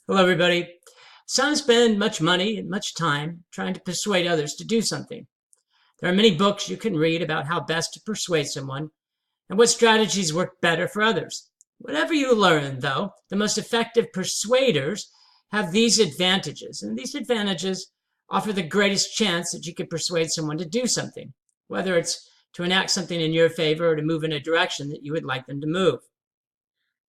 Hello, everybody. Some spend much money and much time trying to persuade others to do something. There are many books you can read about how best to persuade someone and what strategies work better for others. Whatever you learn, though, the most effective persuaders have these advantages, and these advantages offer the greatest chance that you can persuade someone to do something, whether it's to enact something in your favor or to move in a direction that you would like them to move.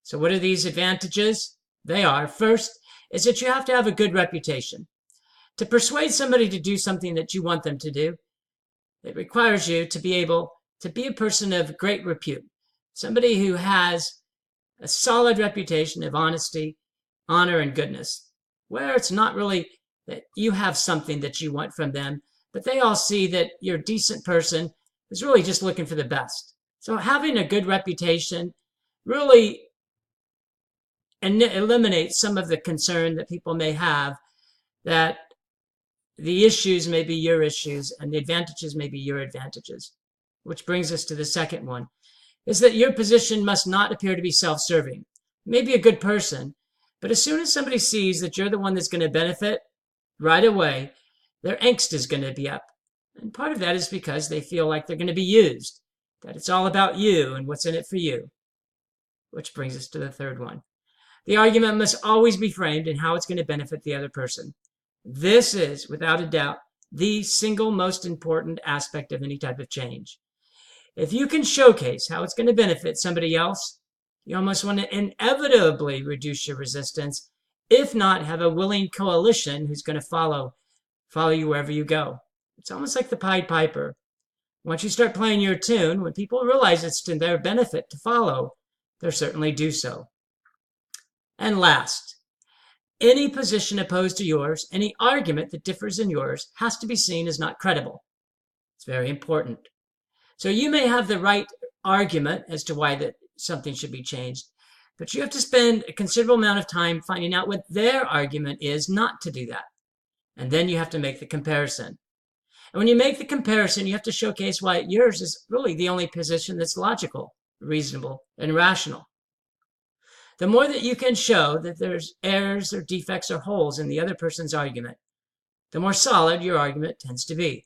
So what are these advantages? They are, first, is that you have to have a good reputation. To persuade somebody to do something that you want them to do, it requires you to be able to be a person of great repute, somebody who has a solid reputation of honesty, honor, and goodness, where it's not really that you have something that you want from them, but they all see that you're a decent person who's really just looking for the best. So having a good reputation really eliminates some of the concern that people may have that the issues may be your issues and the advantages may be your advantages. Which brings us to the second one, is that your position must not appear to be self-serving. You may be a good person, but as soon as somebody sees that you're the one that's going to benefit, right away, their angst is going to be up. And part of that is because they feel like they're going to be used, that it's all about you and what's in it for you. Which brings us to the third one. The argument must always be framed in how it's going to benefit the other person. This is, without a doubt, the single most important aspect of any type of change. If you can showcase how it's going to benefit somebody else, you almost want to inevitably reduce your resistance, if not have a willing coalition who's going to follow you wherever you go. It's almost like the Pied Piper. Once you start playing your tune, when people realize it's to their benefit to follow, they'll certainly do so. And last, any position opposed to yours, any argument that differs in yours, has to be seen as not credible. It's very important. So you may have the right argument as to why something should be changed, but you have to spend a considerable amount of time finding out what their argument is not to do that. And then you have to make the comparison. And when you make the comparison, you have to showcase why yours is really the only position that's logical, reasonable, and rational. The more that you can show that there's errors or defects or holes in the other person's argument, the more solid your argument tends to be.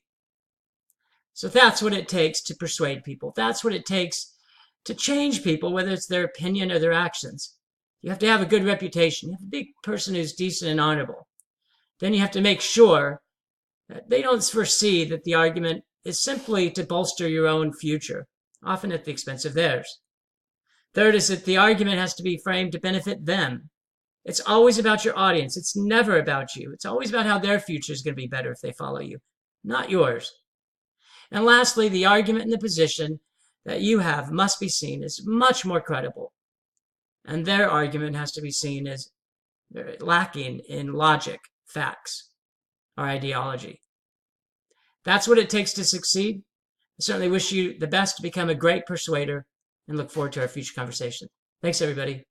So that's what it takes to persuade people. That's what it takes to change people, whether it's their opinion or their actions. You have to have a good reputation. You have to be a person who's decent and honorable. Then you have to make sure that they don't foresee that the argument is simply to bolster your own future, often at the expense of theirs. Third is that the argument has to be framed to benefit them. It's always about your audience. It's never about you. It's always about how their future is going to be better if they follow you, not yours. And lastly, the argument and the position that you have must be seen as much more credible. And their argument has to be seen as lacking in logic, facts, or ideology. That's what it takes to succeed. I certainly wish you the best to become a great persuader and look forward to our future conversation. Thanks, everybody.